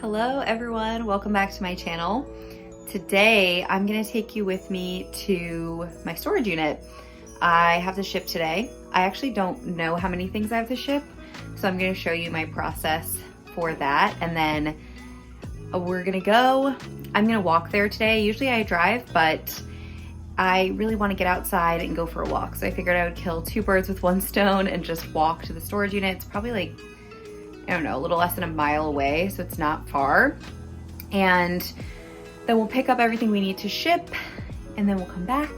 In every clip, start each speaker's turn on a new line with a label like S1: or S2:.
S1: Hello everyone, welcome back to my channel. Today I'm gonna take you with me to my storage unit. I have to ship today. I actually don't know how many things I have to ship, so I'm gonna show you my process for that, and then we're gonna go. I'm gonna walk there today. Usually I drive, but I really want to get outside and go for a walk, so I figured I would kill two birds with one stone and just walk to the storage unit. It's probably like, I don't know, a little less than a mile away, so it's not far. And then we'll pick up everything we need to ship, and then we'll come back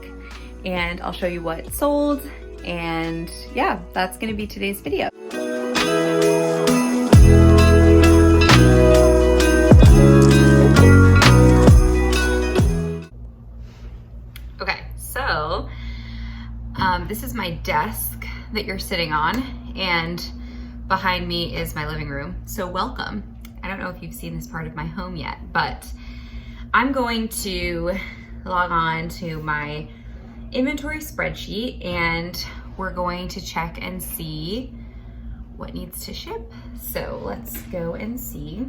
S1: and I'll show you what sold. And yeah, that's gonna be today's video. Okay, so this is my desk that you're sitting on, and behind me is my living room, so welcome. I don't know if you've seen this part of my home yet, but I'm going to log on to my inventory spreadsheet and we're going to check and see what needs to ship. So let's go and see.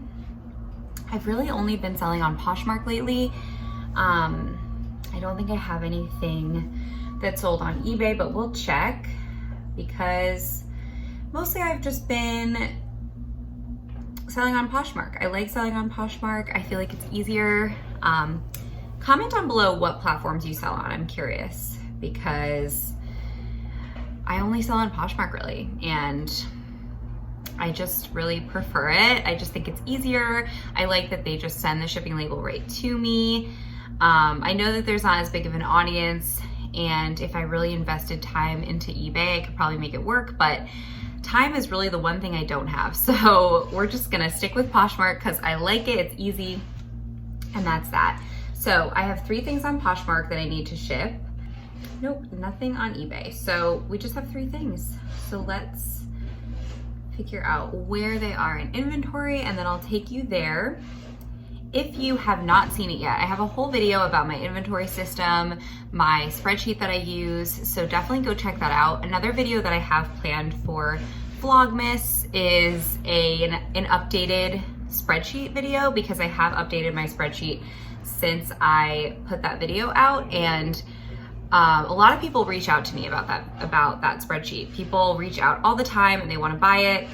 S1: I've really only been selling on Poshmark lately. I don't think I have anything that's sold on eBay, but we'll check because mostly I've just been selling on Poshmark. I like selling on Poshmark. I feel like it's easier. Comment down below what platforms you sell on. I'm curious because I only sell on Poshmark really, and I just really prefer it. I just think it's easier. I like that they just send the shipping label right to me. I know that there's not as big of an audience, and if I really invested time into eBay, I could probably make it work, but time is really the one thing I don't have. So we're just gonna stick with Poshmark because I like it, it's easy, and that's that. So I have 3 things on Poshmark that I need to ship. Nope, nothing on eBay. So we just have 3 things. So let's figure out where they are in inventory, and then I'll take you there. If you have not seen it yet, I have a whole video about my inventory system, my spreadsheet that I use, so definitely go check that out. Another video that I have planned for Vlogmas is an updated spreadsheet video, because I have updated my spreadsheet since I put that video out, and a lot of people reach out to me about that spreadsheet. People reach out all the time and they want to buy it,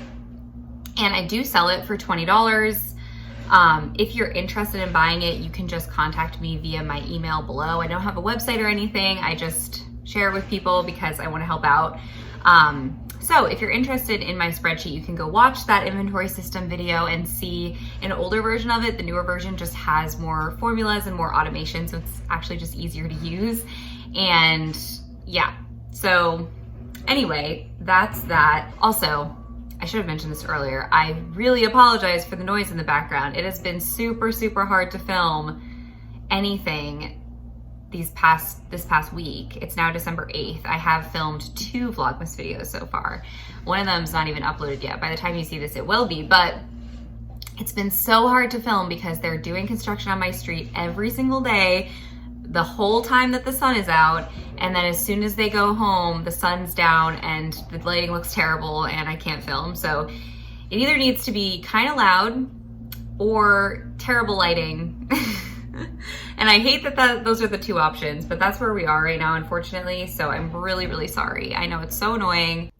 S1: and I do sell it for $20. If you're interested in buying it, you can just contact me via my email below. I don't have a website or anything. I just share it with people because I want to help out. So if you're interested in my spreadsheet, you can go watch that inventory system video and see an older version of it. The newer version just has more formulas and more automation, so it's actually just easier to use. And yeah, so anyway, that's that. Also, I should have mentioned this earlier. I really apologize for the noise in the background. It has been super, super hard to film anything this past week. It's now December 8th. I have filmed 2 Vlogmas videos so far. One of them's not even uploaded yet. By the time you see this, it will be, but it's been so hard to film because they're doing construction on my street every single day, the whole time that the sun is out, and then as soon as they go home, the sun's down and the lighting looks terrible and I can't film. So it either needs to be kind of loud or terrible lighting. And I hate that those are the 2 options, but that's where we are right now, unfortunately. So I'm really, really sorry. I know it's so annoying.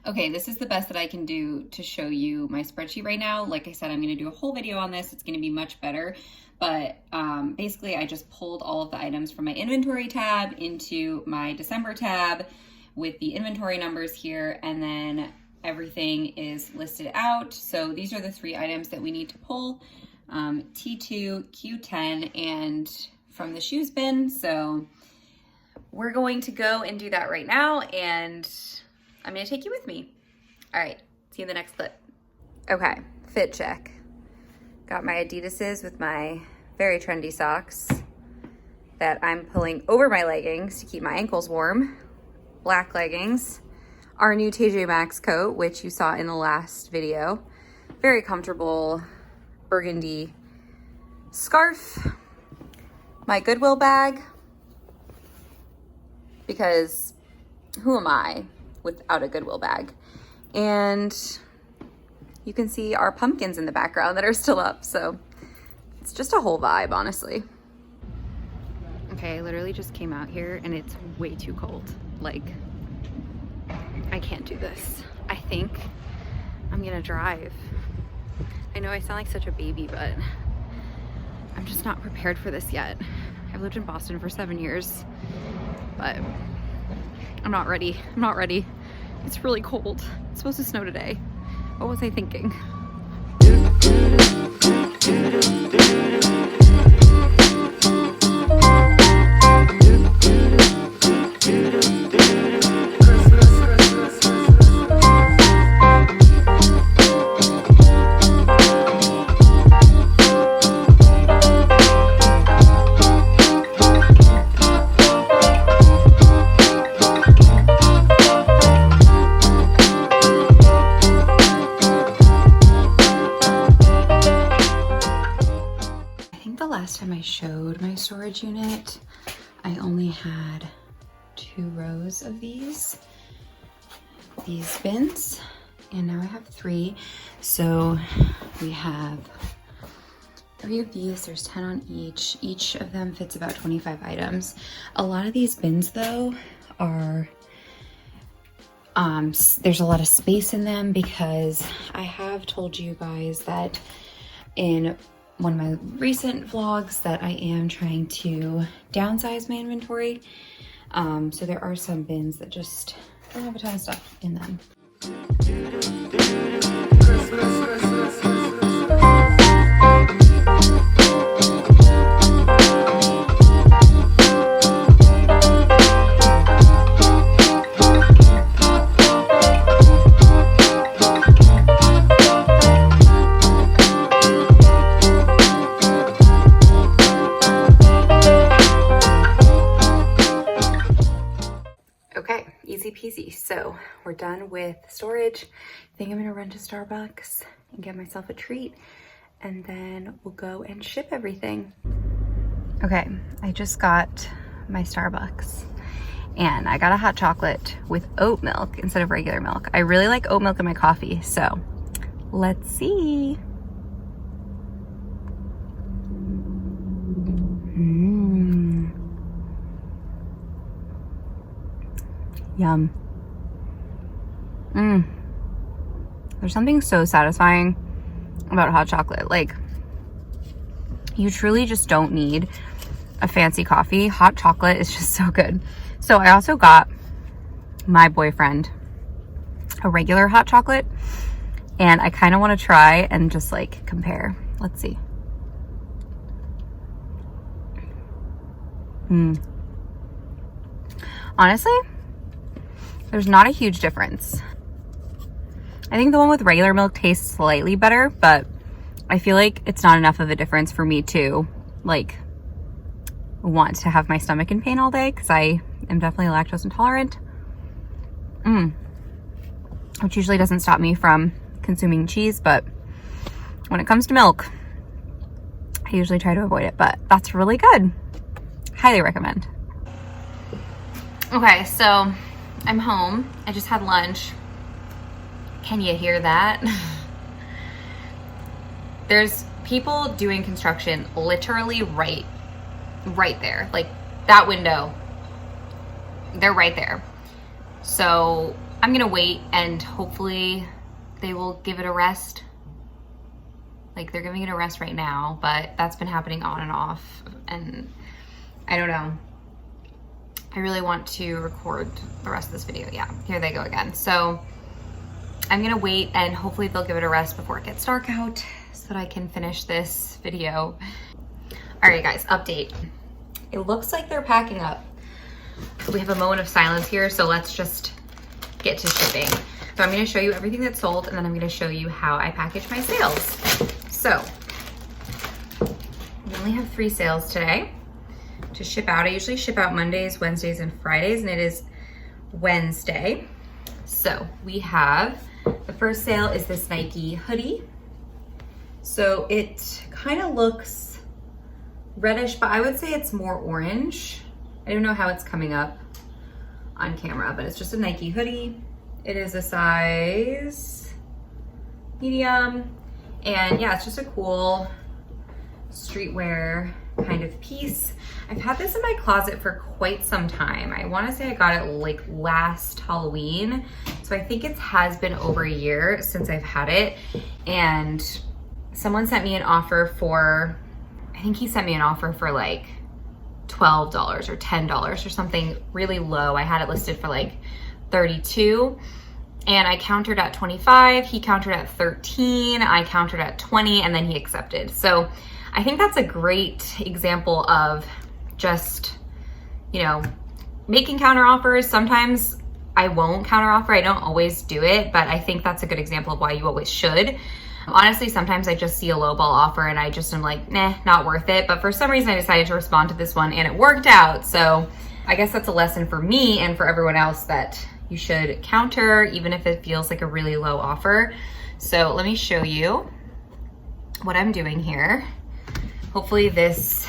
S1: Okay, this is the best that I can do to show you my spreadsheet right now. Like I said, I'm gonna do a whole video on this. It's gonna be much better. But basically I just pulled all of the items from my inventory tab into my December tab with the inventory numbers here, and then everything is listed out. So these are the 3 items that we need to pull, T2, Q10, and from the shoes bin. So we're going to go and do that right now, and I'm gonna take you with me. All right, see you in the next clip. Okay, fit check. Got my Adidas's with my very trendy socks that I'm pulling over my leggings to keep my ankles warm. Black leggings. Our new TJ Maxx coat, which you saw in the last video. Very comfortable burgundy scarf. My Goodwill bag, because who am I without a Goodwill bag? And you can see our pumpkins in the background that are still up. So it's just a whole vibe, honestly. Okay, I literally just came out here and it's way too cold. Like, I can't do this. I think I'm gonna drive. I know I sound like such a baby, but I'm just not prepared for this yet. I've lived in Boston for 7 years, but I'm not ready. I'm not ready. It's really cold. It's supposed to snow today. What was I thinking? Time I showed my storage unit, I only had 2 rows of these bins, and now I have 3. So we have 3 of these. There's 10 on each. Each of them fits about 25 items. A lot of these bins though are there's a lot of space in them because I have told you guys that in one of my recent vlogs that I am trying to downsize my inventory. So there are some bins that just don't have a ton of stuff in them. Peasy. So we're done with storage. I think I'm gonna run to Starbucks and get myself a treat, and then we'll go and ship everything. Okay, I just got my Starbucks and I got a hot chocolate with oat milk instead of regular milk. I really like oat milk in my coffee, so let's see. Yum. There's something so satisfying about hot chocolate. Like, you truly just don't need a fancy coffee. Hot chocolate is just so good. So I also got my boyfriend a regular hot chocolate, and I kind of want to try and just like compare. Let's see. Honestly, there's not a huge difference. I think the one with regular milk tastes slightly better, but I feel like it's not enough of a difference for me to like want to have my stomach in pain all day, because I am definitely lactose intolerant. Which usually doesn't stop me from consuming cheese, but when it comes to milk, I usually try to avoid it, but that's really good. Highly recommend. Okay, so I'm home. I just had lunch. Can you hear that? There's people doing construction literally right there. Like that window. They're right there. So I'm gonna wait and hopefully they will give it a rest. Like they're giving it a rest right now, but that's been happening on and off, and I don't know. I really want to record the rest of this video. Yeah, here they go again. So I'm gonna wait and hopefully they'll give it a rest before it gets dark out so that I can finish this video. All right, guys, update. It looks like they're packing up. We have a moment of silence here, so let's just get to shipping. So I'm gonna show you everything that's sold, and then I'm gonna show you how I package my sales. So we only have 3 sales today to ship out. I usually ship out Mondays, Wednesdays, and Fridays, and it is Wednesday. So we have, the first sale is this Nike hoodie. So it kind of looks reddish, but I would say it's more orange. I don't know how it's coming up on camera, but it's just a Nike hoodie. It is a size medium. And yeah, it's just a cool streetwear kind of piece. I've had this in my closet for quite some time. I want to say I got it like last Halloween. So I think it has been over a year since I've had it. And someone sent me an offer for, I think he sent me an offer for like $12 or $10 or something really low. I had it listed for like 32 and I countered at 25. He countered at 13. I countered at 20 and then he accepted. So I think that's a great example of just, you know, making counter offers. Sometimes I won't counter offer. I don't always do it, but I think that's a good example of why you always should. Honestly, sometimes I just see a lowball offer and I just am like, nah, not worth it. But for some reason I decided to respond to this one and it worked out. So I guess that's a lesson for me and for everyone else that you should counter even if it feels like a really low offer. So let me show you what I'm doing here. Hopefully this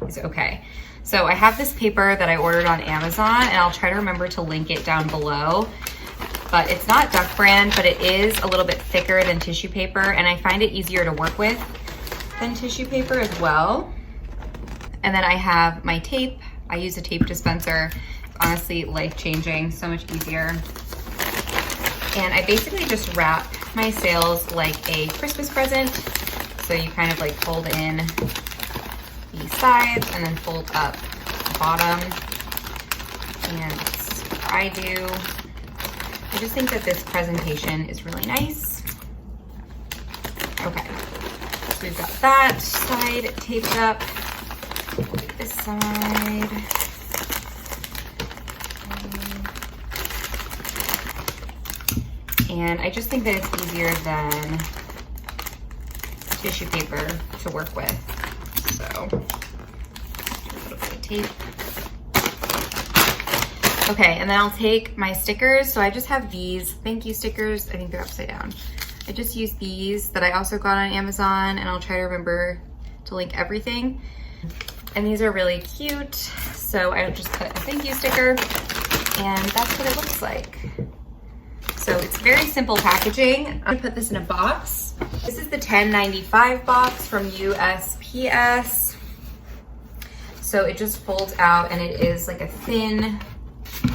S1: is okay. So I have this paper that I ordered on Amazon and I'll try to remember to link it down below. But it's not Duck brand, but it is a little bit thicker than tissue paper and I find it easier to work with than tissue paper as well. And then I have my tape. I use a tape dispenser. Honestly, life-changing, so much easier. And I basically just wrap my sales like a Christmas present. So you kind of like fold in the sides and then fold up the bottom. And that's what I do. I just think that this presentation is really nice. Okay, so we've got that side taped up. This side. And I just think that it's easier than tissue paper to work with. So, a little bit of tape. Okay, and then I'll take my stickers. So I just have these thank you stickers. I think they're upside down. I just use these that I also got on Amazon and I'll try to remember to link everything. And these are really cute. So I just put a thank you sticker and that's what it looks like. So it's very simple packaging. I'm gonna put this in a box. This is the 10.95 box from USPS. So it just folds out and it is like a thin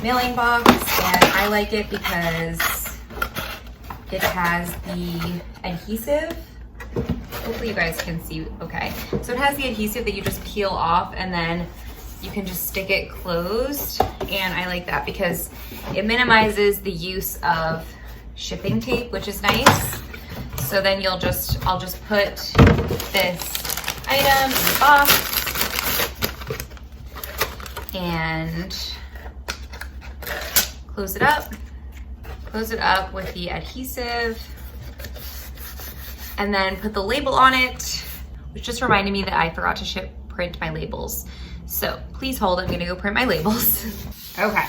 S1: mailing box and I like it because it has the adhesive. Hopefully you guys can see okay. So it has the adhesive that you just peel off and then you can just stick it closed. And I like that because it minimizes the use of shipping tape, which is nice. So then I'll just put this item in the box and close it up with the adhesive and then put the label on it, which just reminded me that I forgot to print my labels. So please hold, I'm gonna go print my labels. Okay,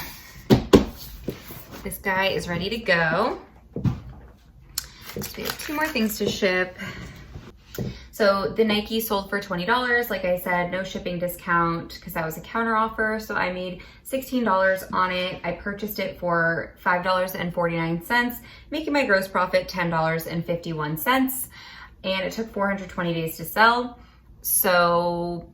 S1: this guy is ready to go. So we have 2 more things to ship. So the Nike sold for $20. Like I said, no shipping discount because that was a counter offer. So I made $16 on it. I purchased it for $5.49, making my gross profit $10.51. And it took 420 days to sell. So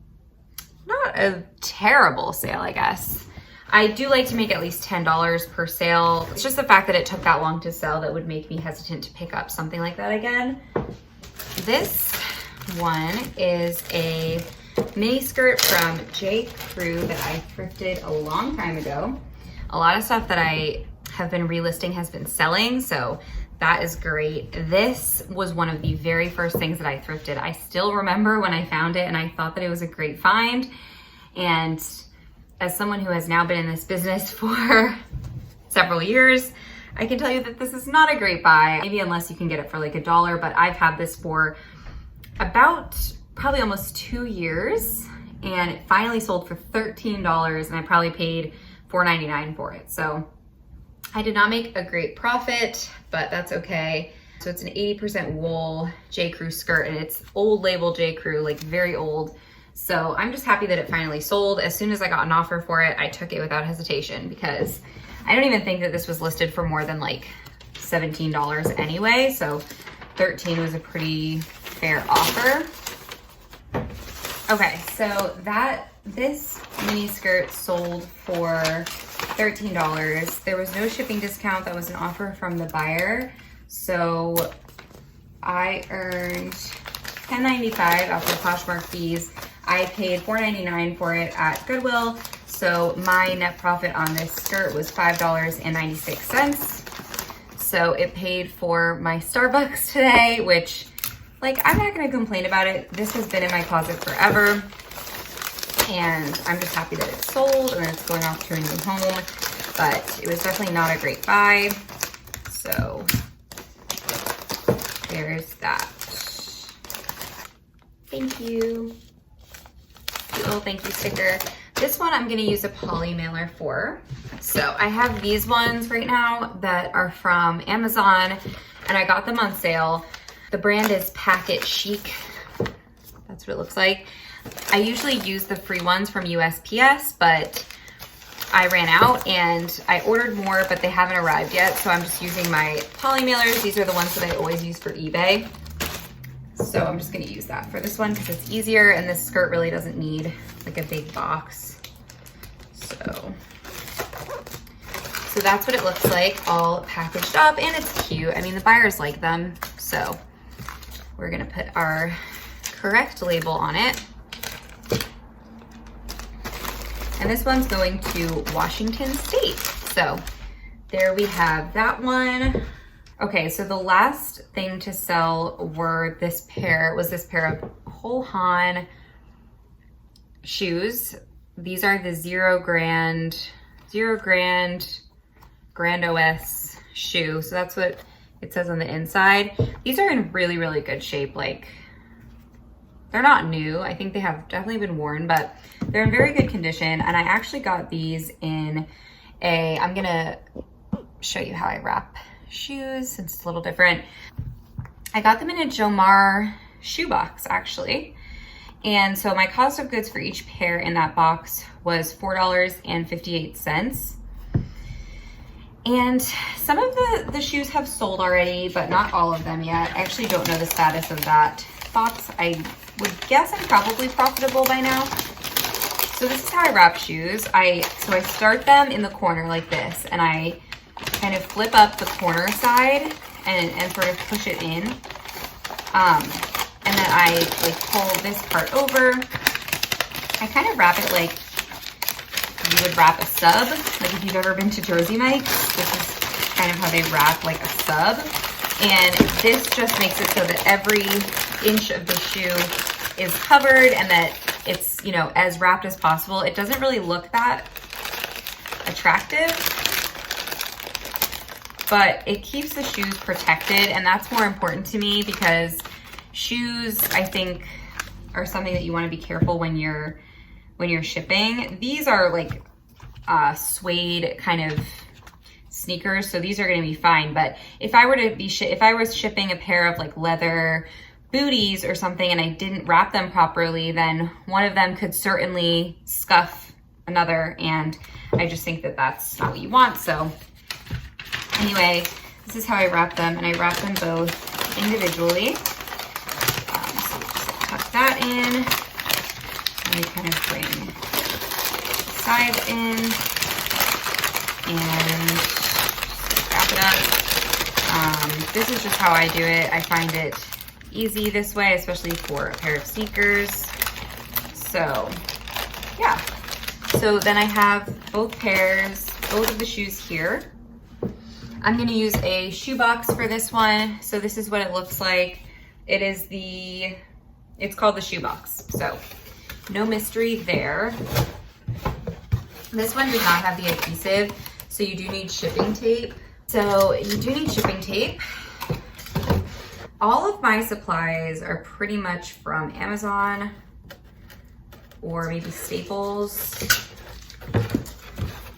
S1: not a terrible sale, I guess. I do like to make at least $10 per sale. It's just the fact that it took that long to sell that would make me hesitant to pick up something like that again. This one is a mini skirt from J. Crew that I thrifted a long time ago. A lot of stuff that I have been relisting has been selling, so that is great. This was one of the very first things that I thrifted. I still remember when I found it and I thought that it was a great find. And as someone who has now been in this business for several years, I can tell you that this is not a great buy, maybe unless you can get it for like $1, but I've had this for about probably almost 2 years and it finally sold for $13 and I probably paid $4.99 for it. So I did not make a great profit, but that's okay. So it's an 80% wool J. Crew skirt and it's old label J. Crew, like very old. So I'm just happy that it finally sold. As soon as I got an offer for it, I took it without hesitation because I don't even think that this was listed for more than like $17 anyway. So $13 was a pretty fair offer. Okay, so this mini skirt sold for $13. There was no shipping discount. That was an offer from the buyer. So I earned $10.95 after Poshmark fees. I paid $4.99 for it at Goodwill. So my net profit on this skirt was $5.96. So it paid for my Starbucks today, which, like, I'm not gonna complain about it. This has been in my closet forever, and I'm just happy that it's sold and that it's going off to a new home, but it was definitely not a great buy. So there's that. Thank you. Cute little thank you sticker. This one I'm gonna use a poly mailer for. So I have these ones right now that are from Amazon, and I got them on sale. The brand is Packet Chic. That's what it looks like. I usually use the free ones from USPS, but I ran out and I ordered more, but they haven't arrived yet. So I'm just using my poly mailers. These are the ones that I always use for eBay. So I'm just gonna use that for this one because it's easier, and this skirt really doesn't need like a big box. So that's what it looks like, all packaged up, and it's cute. I mean, the buyers like them, so we're gonna put our correct label on it. And this one's going to Washington State. So there we have that one. Okay, so the last thing to sell was this pair of Whole Han shoes. These are the Zero Grand OS shoe. So that's what it says on the inside. These are in really, really good shape. Like, they're not new. I think they have definitely been worn, but they're in very good condition. And I actually got these in I'm gonna show you how I wrap shoes since it's a little different. I got them in a Jomar shoebox actually. And so my cost of goods for each pair in that box was $4.58. And some of the shoes have sold already, but not all of them yet. I actually don't know the status of that box. I would guess I'm probably profitable by now. So this is how I wrap shoes. So I start them in the corner like this, and I kind of flip up the corner side and sort of push it in. And then I like pull this part over. I kind of wrap it like you would wrap a sub. Like if you've ever been to Jersey Mike's, this is kind of how they wrap like a sub. And this just makes it so that every inch of the shoe is covered and that it's, you know, as wrapped as possible. It doesn't really look that attractive, but it keeps the shoes protected, and that's more important to me because shoes, I think, are something that you want to be careful when you're shipping. These are like suede kind of sneakers, so these are going to be fine. But if I were to be if I was shipping a pair of like leather booties or something and I didn't wrap them properly, then one of them could certainly scuff another, and I just think that that's not what you want. So anyway, this is how I wrap them, and I wrap them both individually. So just tuck that in, and we kind of bring the sides in and wrap it up. This is just how I do it. I find it easy this way, especially for a pair of sneakers. So yeah, so then I have both of the shoes here. I'm gonna use a shoebox for this one. So this is what it looks like. It's called the shoebox. So no mystery there. This one does not have the adhesive, so you do need shipping tape. All of my supplies are pretty much from Amazon or maybe Staples,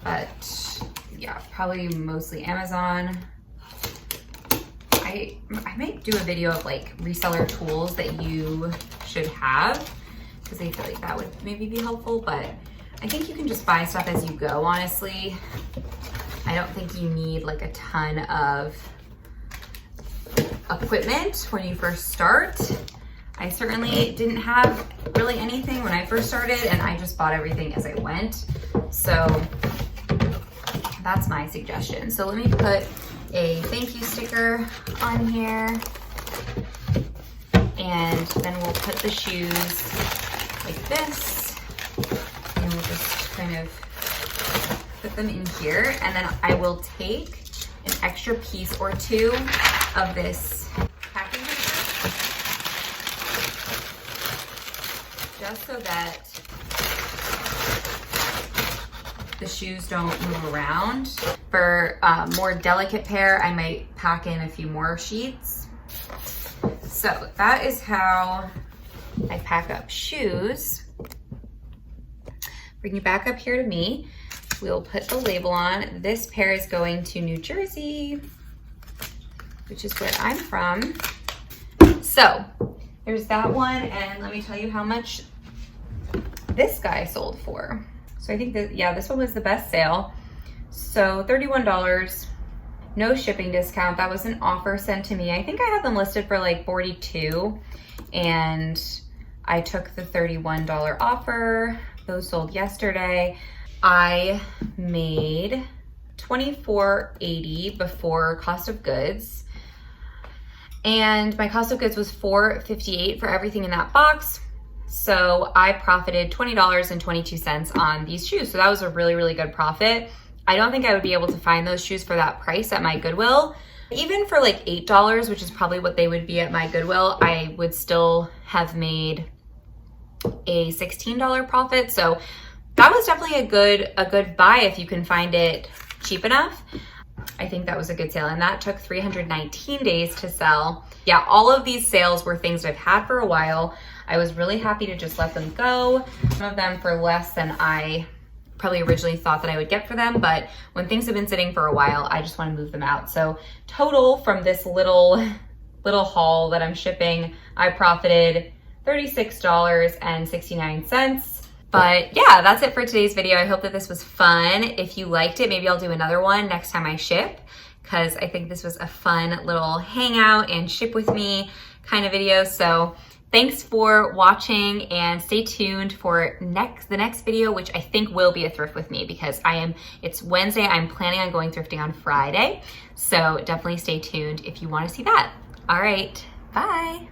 S1: but yeah, probably mostly Amazon. I might do a video of like reseller tools that you should have, because I feel like that would maybe be helpful, but I think you can just buy stuff as you go, honestly. I don't think you need like a ton of equipment when you first start. I certainly didn't have really anything when I first started, and I just bought everything as I went. So that's my suggestion. So let me put a thank you sticker on here, and then we'll put the shoes like this, and we'll just kind of put them in here, and then I will take an extra piece or two of this packing paper, just so that the shoes don't move around. For a more delicate pair, I might pack in a few more sheets. So that is how I pack up shoes. Bring you back up here to me. We'll put the label on. This pair is going to New Jersey, which is where I'm from. So there's that one, and let me tell you how much this guy sold for. So I think that, yeah, this one was the best sale. So $31, no shipping discount. That was an offer sent to me. I think I had them listed for like $42, and I took the $31 offer. Those sold yesterday. I made $24.80 before cost of goods, and my cost of goods was $4.58 for everything in that box. So I profited $20.22 on these shoes. So that was a really, really good profit. I don't think I would be able to find those shoes for that price at my Goodwill. Even for like $8, which is probably what they would be at my Goodwill, I would still have made a $16 profit. So that was definitely a good buy if you can find it cheap enough. I think that was a good sale, and that took 319 days to sell. Yeah, all of these sales were things that I've had for a while. I was really happy to just let them go. Some of them for less than I probably originally thought that I would get for them, but when things have been sitting for a while, I just want to move them out. So total from this little haul that I'm shipping, I profited $36.69. But yeah, that's it for today's video. I hope that this was fun. If you liked it, maybe I'll do another one next time I ship, because I think this was a fun little hangout and ship with me kind of video. So thanks for watching, and stay tuned for the next video, which I think will be a thrift with me, because it's Wednesday. I'm planning on going thrifting on Friday. So definitely stay tuned if you want to see that. All right, bye.